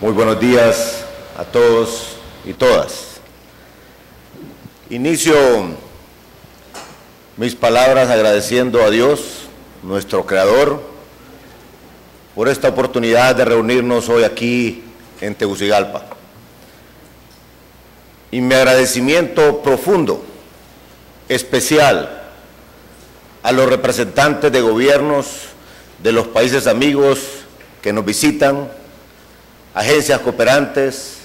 Muy buenos días a todos y todas. Inicio mis palabras agradeciendo a Dios, nuestro Creador, por esta oportunidad de reunirnos hoy aquí en Tegucigalpa. Y mi agradecimiento profundo, especial, a los representantes de gobiernos de los países amigos que nos visitan, agencias cooperantes,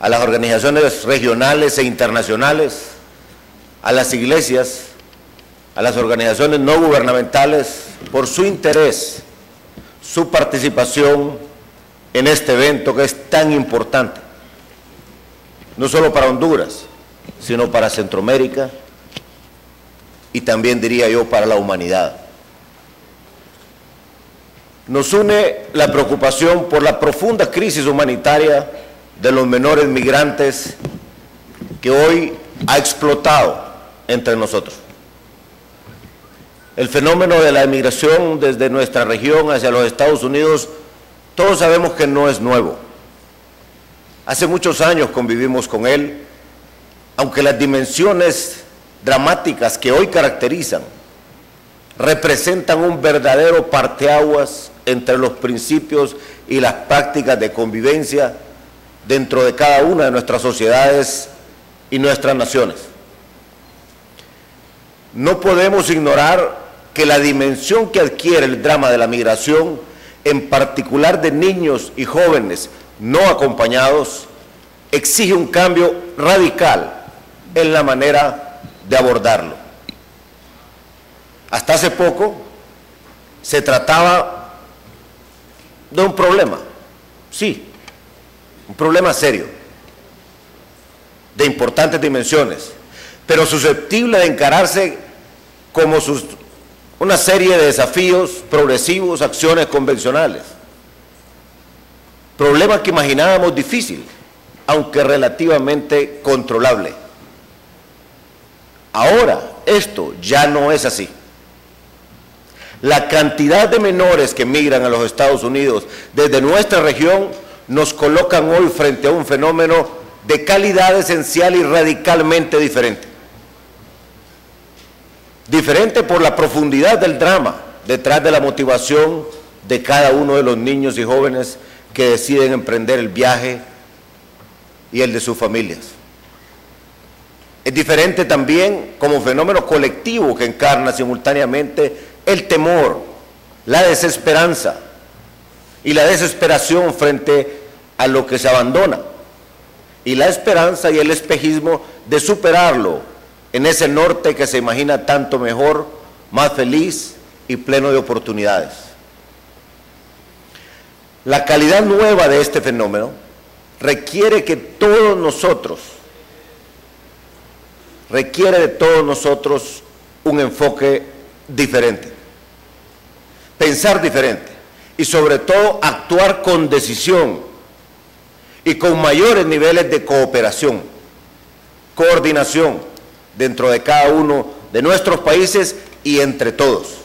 a las organizaciones regionales e internacionales, a las iglesias, a las organizaciones no gubernamentales, por su interés, su participación en este evento que es tan importante, no solo para Honduras, sino para Centroamérica y también, diría yo, para la humanidad. Nos une la preocupación por la profunda crisis humanitaria de los menores migrantes que hoy ha explotado entre nosotros. El fenómeno de la emigración desde nuestra región hacia los Estados Unidos, todos sabemos que no es nuevo. Hace muchos años convivimos con él, aunque las dimensiones dramáticas que hoy caracterizan representan un verdadero parteaguas entre los principios y las prácticas de convivencia dentro de cada una de nuestras sociedades y nuestras naciones. No podemos ignorar que la dimensión que adquiere el drama de la migración, en particular de niños y jóvenes no acompañados, exige un cambio radical en la manera de abordarlo. Hasta hace poco se trataba de un problema, sí, un problema serio, de importantes dimensiones, pero susceptible de encararse como una serie de desafíos progresivos, acciones convencionales. Problema que imaginábamos difícil, aunque relativamente controlable. Ahora esto ya no es así. La cantidad de menores que migran a los Estados Unidos desde nuestra región nos colocan hoy frente a un fenómeno de calidad esencial y radicalmente diferente. Diferente por la profundidad del drama detrás de la motivación de cada uno de los niños y jóvenes que deciden emprender el viaje y el de sus familias. Es diferente también como fenómeno colectivo que encarna simultáneamente el temor, la desesperanza y la desesperación frente a lo que se abandona, y la esperanza y el espejismo de superarlo en ese norte que se imagina tanto mejor, más feliz y pleno de oportunidades. La calidad nueva de este fenómeno requiere de todos nosotros un enfoque diferente, pensar diferente y sobre todo actuar con decisión y con mayores niveles de cooperación, coordinación dentro de cada uno de nuestros países y entre todos.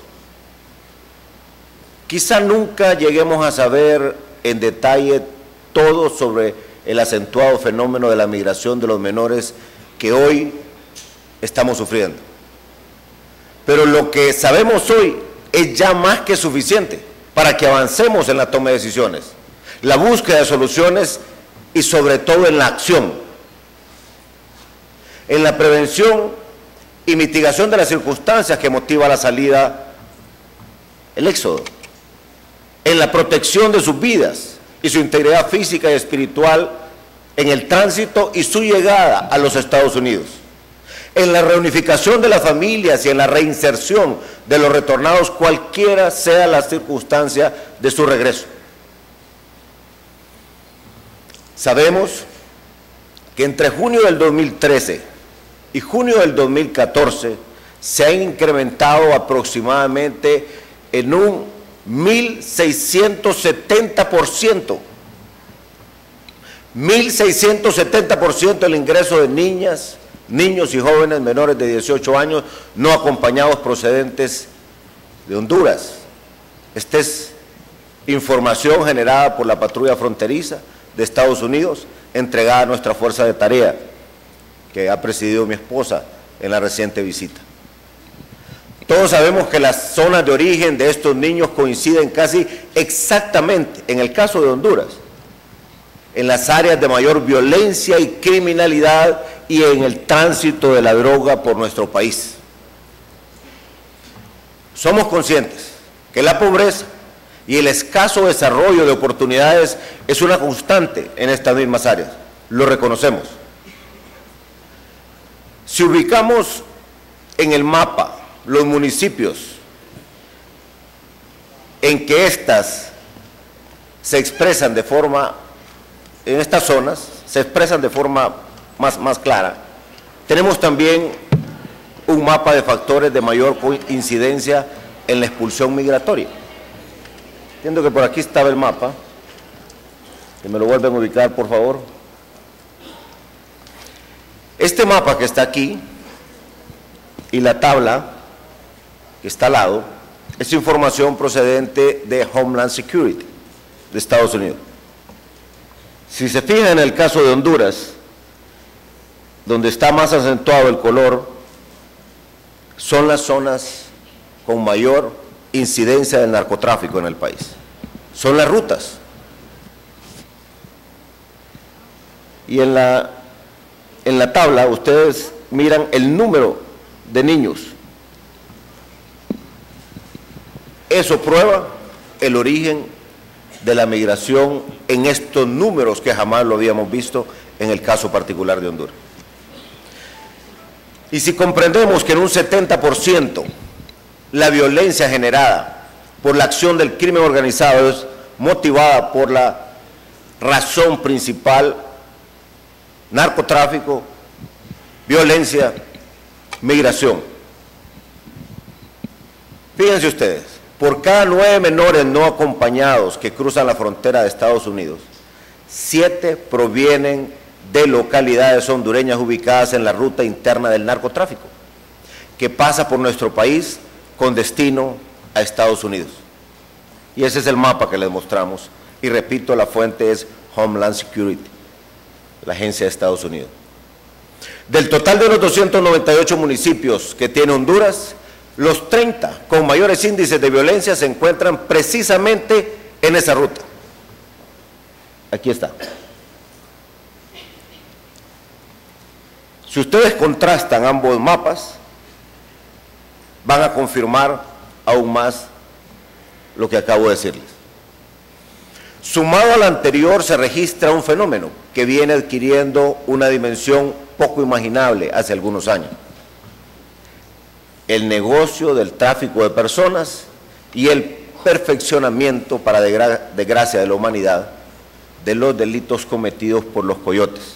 Quizá nunca lleguemos a saber en detalle todo sobre el acentuado fenómeno de la migración de los menores que hoy estamos sufriendo. Pero lo que sabemos hoy es ya más que suficiente para que avancemos en la toma de decisiones, la búsqueda de soluciones y sobre todo en la acción, en la prevención y mitigación de las circunstancias que motiva la salida, el éxodo, en la protección de sus vidas y su integridad física y espiritual en el tránsito y su llegada a los Estados Unidos, en la reunificación de las familias y en la reinserción de los retornados, cualquiera sea la circunstancia de su regreso. Sabemos que entre junio del 2013 y junio del 2014 se han incrementado aproximadamente en un 1.670%. 1.670% el ingreso de niñas, niños y jóvenes menores de 18 años no acompañados procedentes de Honduras. Esta es información generada por la patrulla fronteriza de Estados Unidos entregada a nuestra fuerza de tarea, que ha presidido mi esposa en la reciente visita. Todos sabemos que las zonas de origen de estos niños coinciden casi exactamente, en el caso de Honduras, en las áreas de mayor violencia y criminalidad y en el tránsito de la droga por nuestro país. Somos conscientes que la pobreza y el escaso desarrollo de oportunidades es una constante en estas mismas áreas, lo reconocemos. Si ubicamos en el mapa los municipios en que éstas se expresan de forma, en estas zonas, se expresan de forma más clara, tenemos también un mapa de factores de mayor incidencia en la expulsión migratoria. Entiendo que por aquí estaba el mapa, que me lo vuelven a ubicar, por favor. Este mapa que está aquí y la tabla que está al lado es información procedente de Homeland Security de Estados Unidos. Si se fijan en el caso de Honduras, donde está más acentuado el color, son las zonas con mayor incidencia del narcotráfico en el país. Son las rutas. Y en la tabla ustedes miran el número de niños. Eso prueba el origen de la migración en estos números que jamás lo habíamos visto en el caso particular de Honduras. Y si comprendemos que en un 70% la violencia generada por la acción del crimen organizado es motivada por la razón principal, narcotráfico, violencia, migración. Fíjense ustedes, por cada 9 menores no acompañados que cruzan la frontera de Estados Unidos, 7 provienen de localidades hondureñas ubicadas en la ruta interna del narcotráfico, que pasa por nuestro país con destino a Estados Unidos. Y ese es el mapa que les mostramos. Y repito, la fuente es Homeland Security, la agencia de Estados Unidos. Del total de los 298 municipios que tiene Honduras, los 30 con mayores índices de violencia se encuentran precisamente en esa ruta. Aquí está. Si ustedes contrastan ambos mapas, van a confirmar aún más lo que acabo de decirles. Sumado al anterior, se registra un fenómeno que viene adquiriendo una dimensión poco imaginable hace algunos años. El negocio del tráfico de personas y el perfeccionamiento, para desgracia de la humanidad, de los delitos cometidos por los coyotes.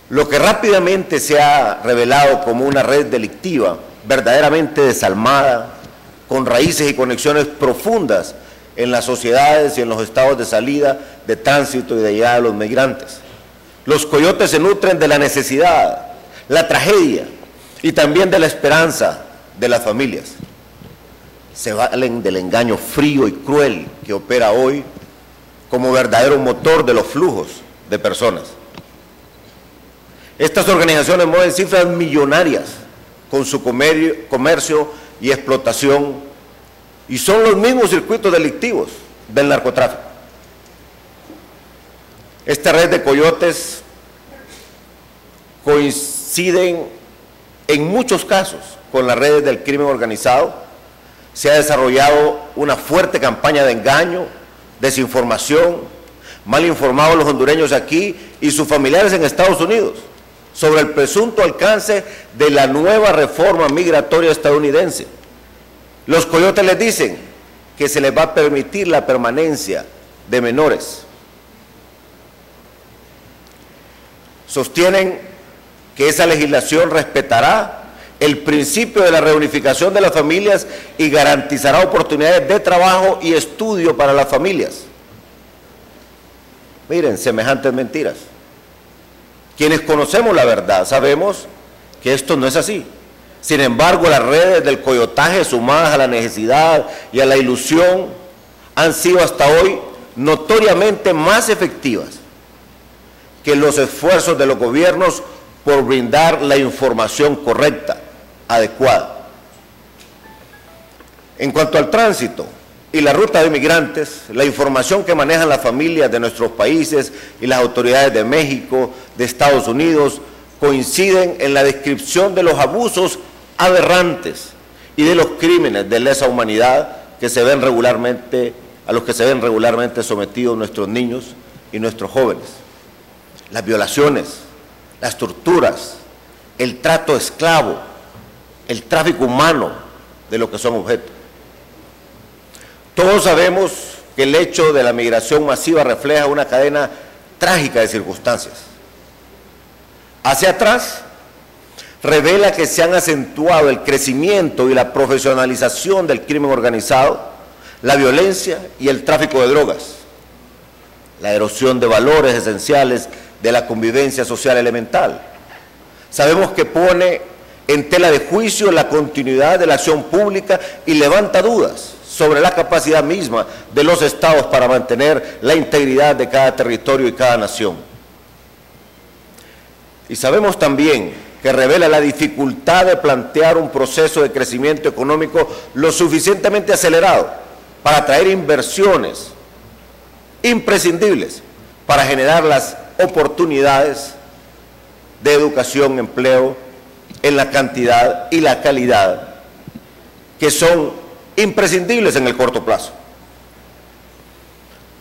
Lo que rápidamente se ha revelado como una red delictiva verdaderamente desalmada, con raíces y conexiones profundas en las sociedades y en los estados de salida, de tránsito y de llegada de los migrantes. Los coyotes se nutren de la necesidad, la tragedia y también de la esperanza de las familias. Se valen del engaño frío y cruel que opera hoy como verdadero motor de los flujos de personas. Estas organizaciones mueven cifras millonarias con su comercio y explotación, y son los mismos circuitos delictivos del narcotráfico. Esta red de coyotes coinciden en muchos casos con las redes del crimen organizado. Se ha desarrollado una fuerte campaña de engaño, desinformación, mal informados los hondureños aquí y sus familiares en Estados Unidos sobre el presunto alcance de la nueva reforma migratoria estadounidense. Los coyotes les dicen que se les va a permitir la permanencia de menores. Sostienen que esa legislación respetará el principio de la reunificación de las familias y garantizará oportunidades de trabajo y estudio para las familias. Miren, semejantes mentiras. Quienes conocemos la verdad sabemos que esto no es así. Sin embargo, las redes del coyotaje, sumadas a la necesidad y a la ilusión, han sido hasta hoy notoriamente más efectivas que los esfuerzos de los gobiernos por brindar la información correcta, adecuada. En cuanto al tránsito y la ruta de migrantes, la información que manejan las familias de nuestros países y las autoridades de México, de Estados Unidos, coinciden en la descripción de los abusos aberrantes y de los crímenes de lesa humanidad a los que se ven regularmente sometidos nuestros niños y nuestros jóvenes. Las violaciones, las torturas, el trato esclavo, el tráfico humano de lo que son objetos. Todos sabemos que el hecho de la migración masiva refleja una cadena trágica de circunstancias. Hacia atrás, revela que se han acentuado el crecimiento y la profesionalización del crimen organizado, la violencia y el tráfico de drogas, la erosión de valores esenciales de la convivencia social elemental. Sabemos que pone en tela de juicio la continuidad de la acción pública y levanta dudas sobre la capacidad misma de los estados para mantener la integridad de cada territorio y cada nación. Y sabemos también que revela la dificultad de plantear un proceso de crecimiento económico lo suficientemente acelerado para atraer inversiones imprescindibles para generar las oportunidades de educación, empleo, en la cantidad y la calidad que son imprescindibles en el corto plazo.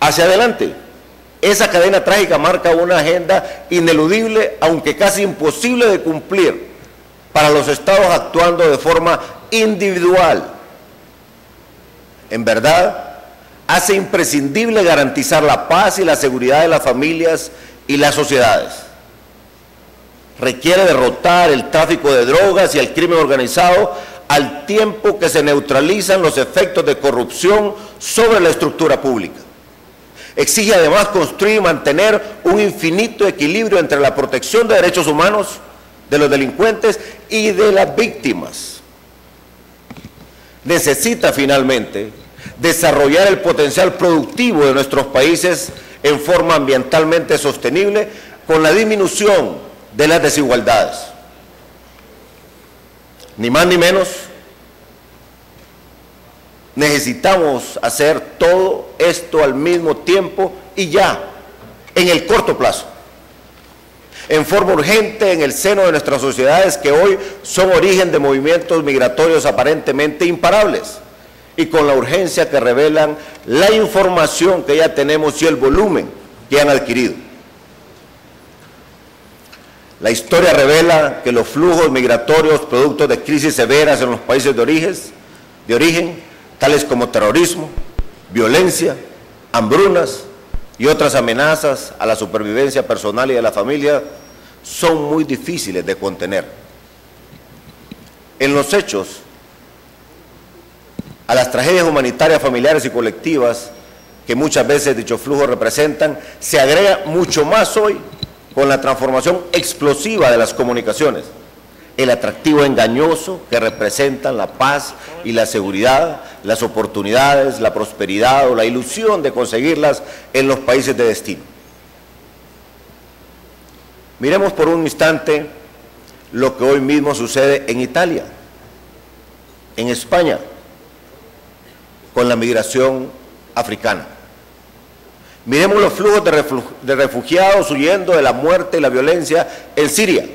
Hacia adelante, esa cadena trágica marca una agenda ineludible, aunque casi imposible de cumplir, para los estados actuando de forma individual. En verdad, hace imprescindible garantizar la paz y la seguridad de las familias y las sociedades. Requiere derrotar el tráfico de drogas y el crimen organizado al tiempo que se neutralizan los efectos de corrupción sobre la estructura pública. Exige además construir y mantener un infinito equilibrio entre la protección de derechos humanos de los delincuentes y de las víctimas. Necesita finalmente desarrollar el potencial productivo de nuestros países en forma ambientalmente sostenible con la disminución de las desigualdades. Ni más ni menos, necesitamos hacer todo esto al mismo tiempo y ya, en el corto plazo, en forma urgente en el seno de nuestras sociedades que hoy son origen de movimientos migratorios aparentemente imparables y con la urgencia que revelan la información que ya tenemos y el volumen que han adquirido. La historia revela que los flujos migratorios producto de crisis severas en los países de origen, tales como terrorismo, violencia, hambrunas y otras amenazas a la supervivencia personal y de la familia, son muy difíciles de contener. En los hechos, a las tragedias humanitarias familiares y colectivas que muchas veces dichos flujos representan, se agrega mucho más hoy con la transformación explosiva de las comunicaciones, el atractivo engañoso que representan la paz y la seguridad, las oportunidades, la prosperidad o la ilusión de conseguirlas en los países de destino. Miremos por un instante lo que hoy mismo sucede en Italia, en España, con la migración africana. Miremos los flujos de refugiados huyendo de la muerte y la violencia en Siria.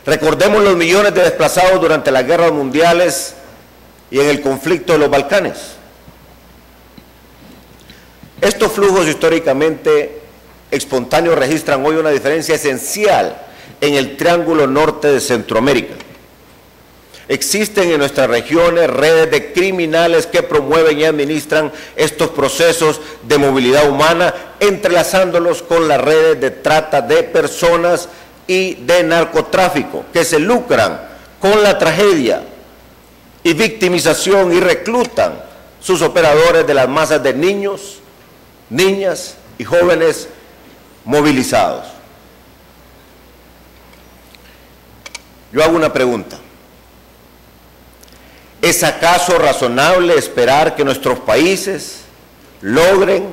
Recordemos los millones de desplazados durante las guerras mundiales y en el conflicto de los Balcanes. Estos flujos históricamente espontáneos registran hoy una diferencia esencial en el triángulo norte de Centroamérica. Existen en nuestras regiones redes de criminales que promueven y administran estos procesos de movilidad humana, entrelazándolos con las redes de trata de personas y de narcotráfico, que se lucran con la tragedia y victimización y reclutan sus operadores de las masas de niños, niñas y jóvenes movilizados. Yo hago una pregunta. ¿Es acaso razonable esperar que nuestros países, logren,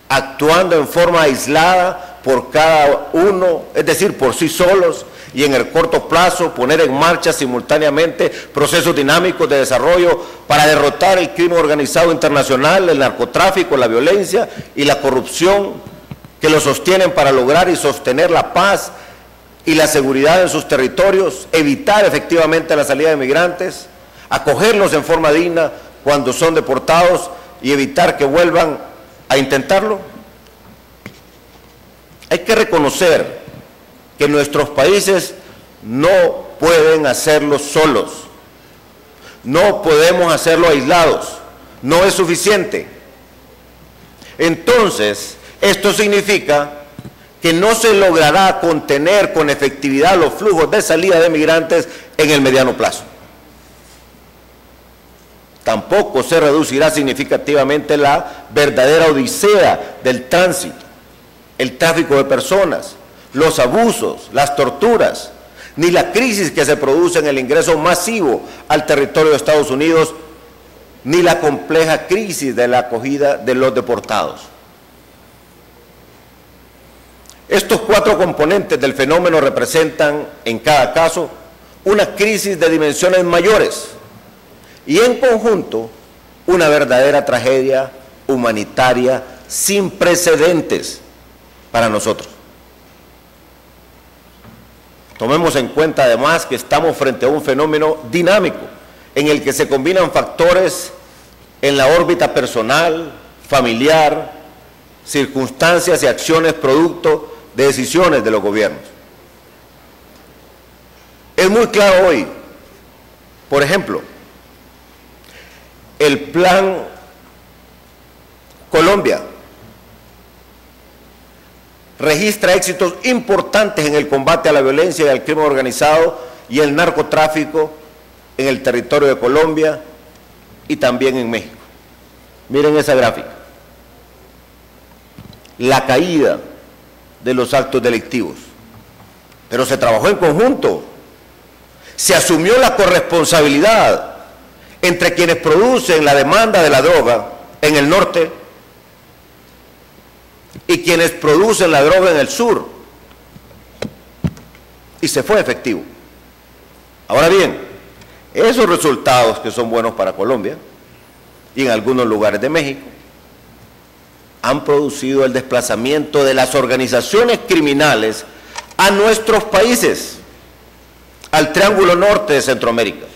actuando en forma aislada por cada uno, es decir, por sí solos, y en el corto plazo poner en marcha simultáneamente procesos dinámicos de desarrollo para derrotar el crimen organizado internacional, el narcotráfico, la violencia y la corrupción que lo sostienen, para lograr y sostener la paz y la seguridad en sus territorios, evitar efectivamente la salida de migrantes, acogerlos en forma digna cuando son deportados y evitar que vuelvan a intentarlo. Hay que reconocer que nuestros países no pueden hacerlo solos, no podemos hacerlo aislados, no es suficiente. Entonces, esto significa que no se logrará contener con efectividad los flujos de salida de migrantes en el mediano plazo. Tampoco se reducirá significativamente la verdadera odisea del tránsito, el tráfico de personas, los abusos, las torturas, ni la crisis que se produce en el ingreso masivo al territorio de Estados Unidos, ni la compleja crisis de la acogida de los deportados. Estos cuatro componentes del fenómeno representan, en cada caso, una crisis de dimensiones mayores y, en conjunto, una verdadera tragedia humanitaria sin precedentes para nosotros. Tomemos en cuenta además que estamos frente a un fenómeno dinámico en el que se combinan factores en la órbita personal, familiar, circunstancias y acciones producto de decisiones de los gobiernos. Es muy claro hoy, por ejemplo, el Plan Colombia registra éxitos importantes en el combate a la violencia y al crimen organizado y el narcotráfico en el territorio de Colombia y también en México. Miren esa gráfica. La caída de los actos delictivos. Pero se trabajó en conjunto. Se asumió la corresponsabilidad entre quienes producen la demanda de la droga en el norte y quienes producen la droga en el sur, y se fue efectivo. Ahora bien, esos resultados que son buenos para Colombia y en algunos lugares de México han producido el desplazamiento de las organizaciones criminales a nuestros países, al Triángulo Norte de Centroamérica,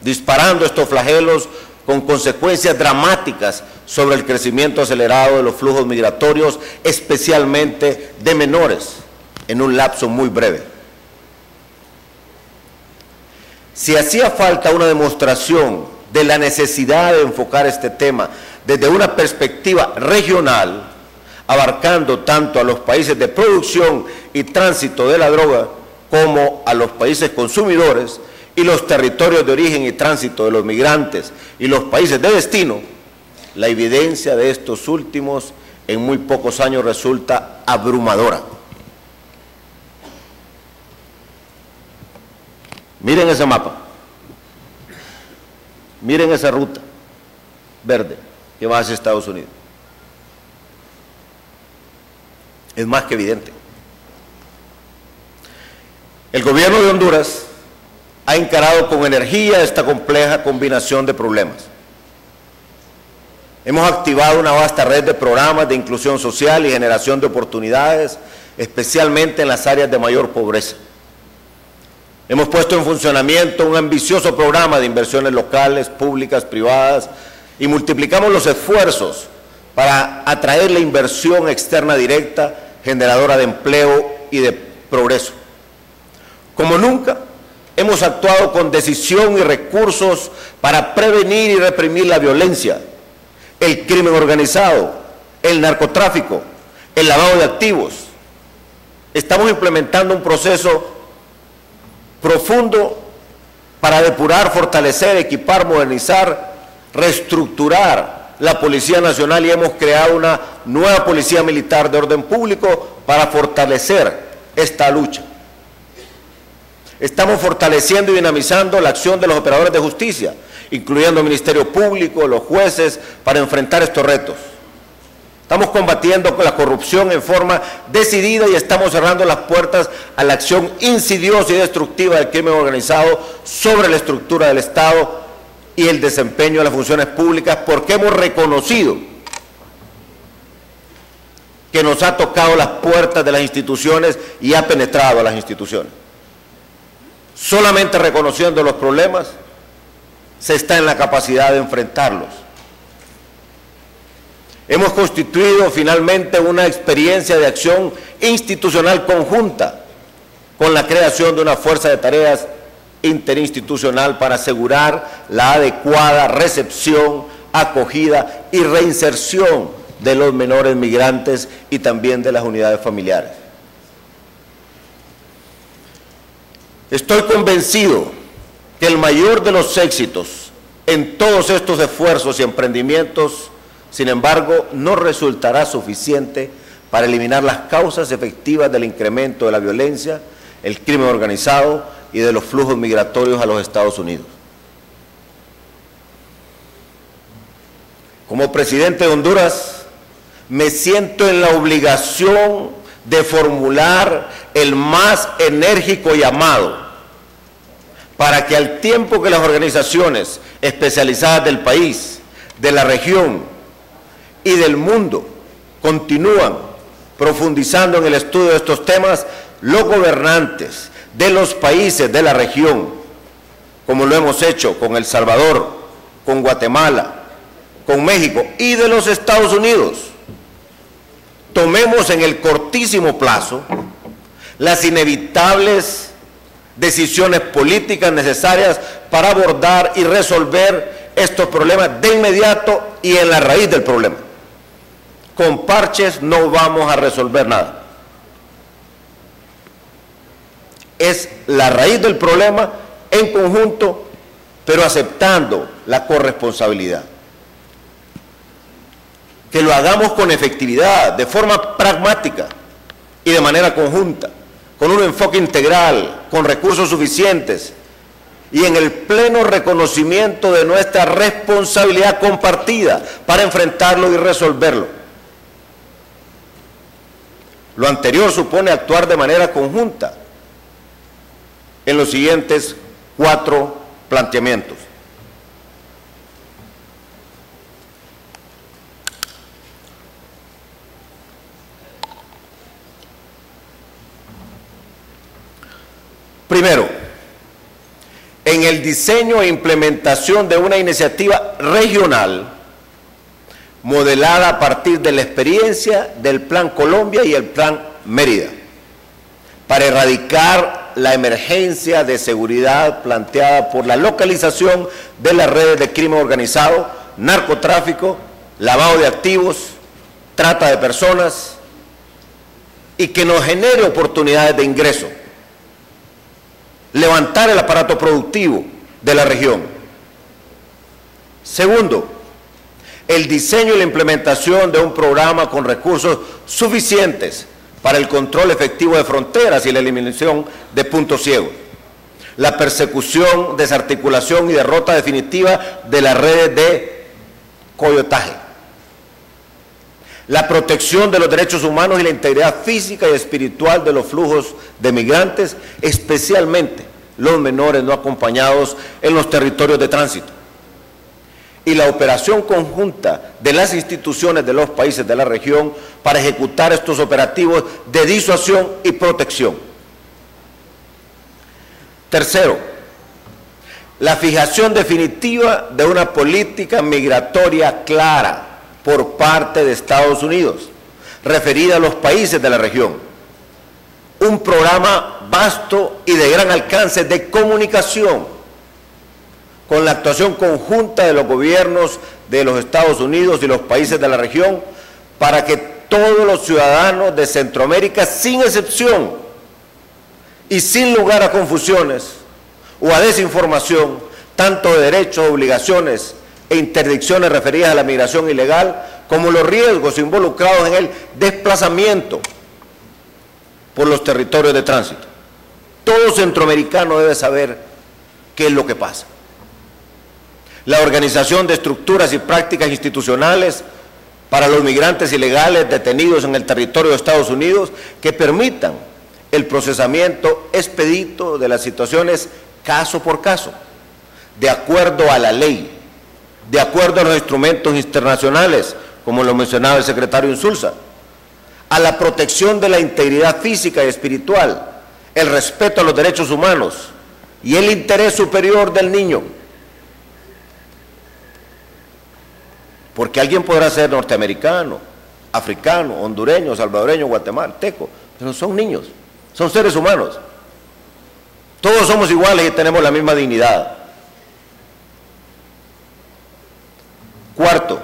disparando estos flagelos con consecuencias dramáticas sobre el crecimiento acelerado de los flujos migratorios, especialmente de menores, en un lapso muy breve. Si hacía falta una demostración de la necesidad de enfocar este tema desde una perspectiva regional, abarcando tanto a los países de producción y tránsito de la droga como a los países consumidores y los territorios de origen y tránsito de los migrantes y los países de destino, la evidencia de estos últimos en muy pocos años resulta abrumadora. Miren ese mapa, miren esa ruta verde que va hacia Estados Unidos. Es más que evidente. El gobierno de Honduras ha encarado con energía esta compleja combinación de problemas. Hemos activado una vasta red de programas de inclusión social y generación de oportunidades, especialmente en las áreas de mayor pobreza. Hemos puesto en funcionamiento un ambicioso programa de inversiones locales, públicas, privadas, y multiplicamos los esfuerzos para atraer la inversión externa directa, generadora de empleo y de progreso. Como nunca, hemos actuado con decisión y recursos para prevenir y reprimir la violencia, el crimen organizado, el narcotráfico, el lavado de activos. Estamos implementando un proceso profundo para depurar, fortalecer, equipar, modernizar, reestructurar la Policía Nacional, y hemos creado una nueva Policía Militar de Orden Público para fortalecer esta lucha. Estamos fortaleciendo y dinamizando la acción de los operadores de justicia incluyendo el Ministerio Público, los jueces, para enfrentar estos retos. Estamos combatiendo con la corrupción en forma decidida y estamos cerrando las puertas a la acción insidiosa y destructiva del crimen organizado sobre la estructura del Estado y el desempeño de las funciones públicas, porque hemos reconocido que nos ha tocado las puertas de las instituciones y ha penetrado a las instituciones. Solamente reconociendo los problemas se está en la capacidad de enfrentarlos. Hemos constituido finalmente una experiencia de acción institucional conjunta con la creación de una fuerza de tareas interinstitucional para asegurar la adecuada recepción, acogida y reinserción de los menores migrantes y también de las unidades familiares. Estoy convencido que el mayor de los éxitos en todos estos esfuerzos y emprendimientos, sin embargo, no resultará suficiente para eliminar las causas efectivas del incremento de la violencia, el crimen organizado y de los flujos migratorios a los Estados Unidos. Como presidente de Honduras, me siento en la obligación de formular el más enérgico llamado para que al tiempo que las organizaciones especializadas del país, de la región y del mundo continúan profundizando en el estudio de estos temas, los gobernantes de los países de la región, como lo hemos hecho con El Salvador, con Guatemala, con México y de los Estados Unidos, tomemos en el cortísimo plazo las inevitables decisiones políticas necesarias para abordar y resolver estos problemas de inmediato y en la raíz del problema. Con parches no vamos a resolver nada. Es la raíz del problema en conjunto, pero aceptando la corresponsabilidad. Que lo hagamos con efectividad, de forma pragmática y de manera conjunta, con un enfoque integral, con recursos suficientes y en el pleno reconocimiento de nuestra responsabilidad compartida para enfrentarlo y resolverlo. Lo anterior supone actuar de manera conjunta en los siguientes 4 planteamientos. Primero, en el diseño e implementación de una iniciativa regional modelada a partir de la experiencia del Plan Colombia y el Plan Mérida, para erradicar la emergencia de seguridad planteada por la localización de las redes de crimen organizado, narcotráfico, lavado de activos, trata de personas, y que nos genere oportunidades de ingreso, levantar el aparato productivo de la región. Segundo, el diseño y la implementación de un programa con recursos suficientes para el control efectivo de fronteras y la eliminación de puntos ciegos, la persecución, desarticulación y derrota definitiva de las redes de coyotaje, la protección de los derechos humanos y la integridad física y espiritual de los flujos de migrantes, especialmente los menores no acompañados en los territorios de tránsito, y la operación conjunta de las instituciones de los países de la región para ejecutar estos operativos de disuasión y protección. Tercero, la fijación definitiva de una política migratoria clara por parte de Estados Unidos, referida a los países de la región. Un programa vasto y de gran alcance de comunicación, con la actuación conjunta de los gobiernos de los Estados Unidos y los países de la región, para que todos los ciudadanos de Centroamérica, sin excepción y sin lugar a confusiones o a desinformación, tanto de derechos, obligaciones e interdicciones referidas a la migración ilegal, como los riesgos involucrados en el desplazamiento por los territorios de tránsito. Todo centroamericano debe saber qué es lo que pasa. la organización de estructuras y prácticas institucionales para los migrantes ilegales detenidos en el territorio de Estados Unidos que permitan el procesamiento expedito de las situaciones caso por caso, de acuerdo a la ley, de acuerdo a los instrumentos internacionales, como lo mencionaba el secretario Insulza, a la protección de la integridad física y espiritual, el respeto a los derechos humanos y el interés superior del niño. Porque alguien podrá ser norteamericano, africano, hondureño, salvadoreño, guatemalteco, pero son niños, son seres humanos. Todos somos iguales y tenemos la misma dignidad. Cuarto,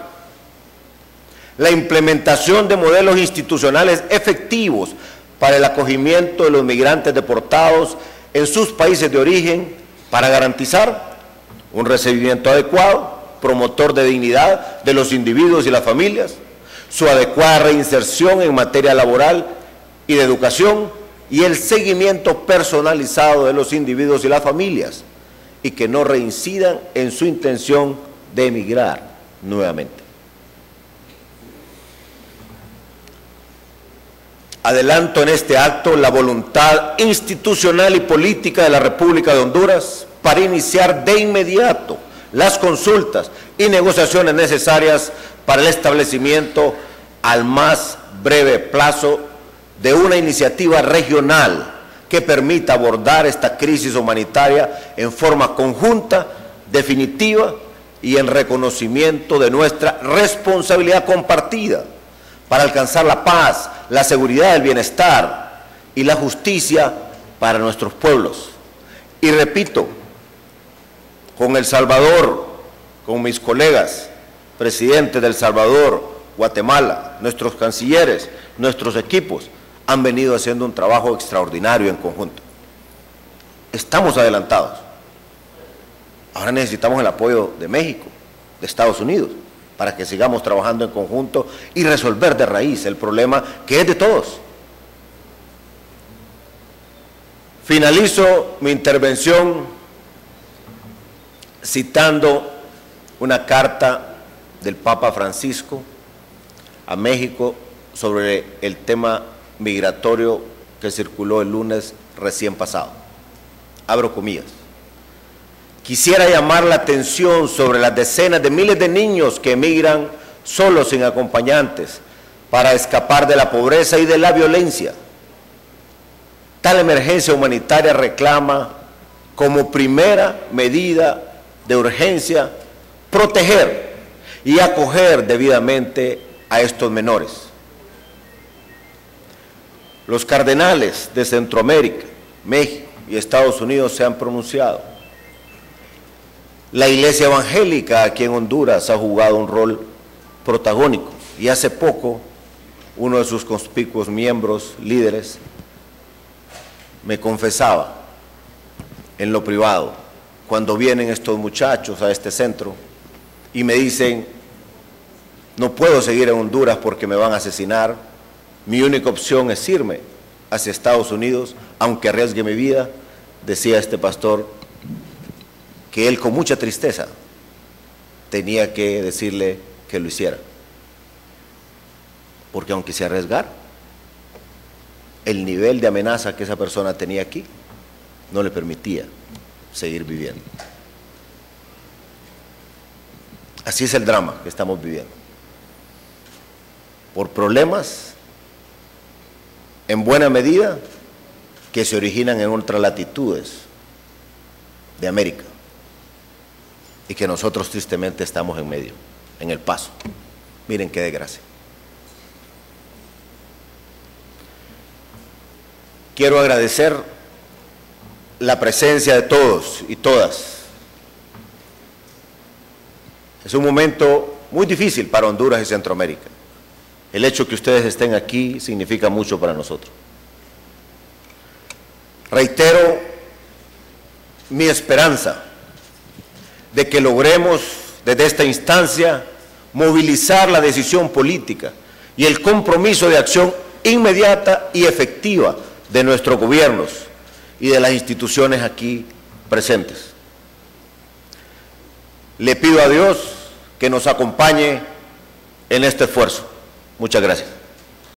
la implementación de modelos institucionales efectivos para el acogimiento de los migrantes deportados en sus países de origen para garantizar un recibimiento adecuado, promotor de dignidad de los individuos y las familias, su adecuada reinserción en materia laboral y de educación y el seguimiento personalizado de los individuos y las familias y que no reincidan en su intención de emigrar nuevamente. Adelanto en este acto la voluntad institucional y política de la República de Honduras para iniciar de inmediato las consultas y negociaciones necesarias para el establecimiento al más breve plazo de una iniciativa regional que permita abordar esta crisis humanitaria en forma conjunta, definitiva y en reconocimiento de nuestra responsabilidad compartida para alcanzar la paz, la seguridad, el bienestar y la justicia para nuestros pueblos. Y repito, con El Salvador, con mis colegas, presidentes de El Salvador, Guatemala, nuestros cancilleres, nuestros equipos, han venido haciendo un trabajo extraordinario en conjunto. Estamos adelantados. Ahora necesitamos el apoyo de México, de Estados Unidos, para que sigamos trabajando en conjunto y resolver de raíz el problema que es de todos. Finalizo mi intervención citando una carta del Papa Francisco a México sobre el tema migratorio que circuló el lunes recién pasado. Abro comillas. Quisiera llamar la atención sobre las decenas de miles de niños que emigran solos sin acompañantes para escapar de la pobreza y de la violencia. Tal emergencia humanitaria reclama como primera medida de urgencia proteger y acoger debidamente a estos menores. Los cardenales de Centroamérica, México y Estados Unidos se han pronunciado. La Iglesia Evangélica aquí en Honduras ha jugado un rol protagónico y hace poco uno de sus conspicuos miembros, líderes, me confesaba en lo privado, cuando vienen estos muchachos a este centro y me dicen, no puedo seguir en Honduras porque me van a asesinar, mi única opción es irme hacia Estados Unidos, aunque arriesgue mi vida, decía este pastor, que él con mucha tristeza tenía que decirle que lo hiciera. Porque aunque se arriesgara, el nivel de amenaza que esa persona tenía aquí no le permitía seguir viviendo. Así es el drama que estamos viviendo. Por problemas, en buena medida, que se originan en otras latitudes de América y que nosotros tristemente estamos en medio, en el paso. Miren qué desgracia. Quiero agradecer la presencia de todos y todas. Es un momento muy difícil para Honduras y Centroamérica. El hecho que ustedes estén aquí significa mucho para nosotros. Reitero mi esperanza de que logremos desde esta instancia movilizar la decisión política y el compromiso de acción inmediata y efectiva de nuestros gobiernos y de las instituciones aquí presentes. Le pido a Dios que nos acompañe en este esfuerzo. Muchas gracias.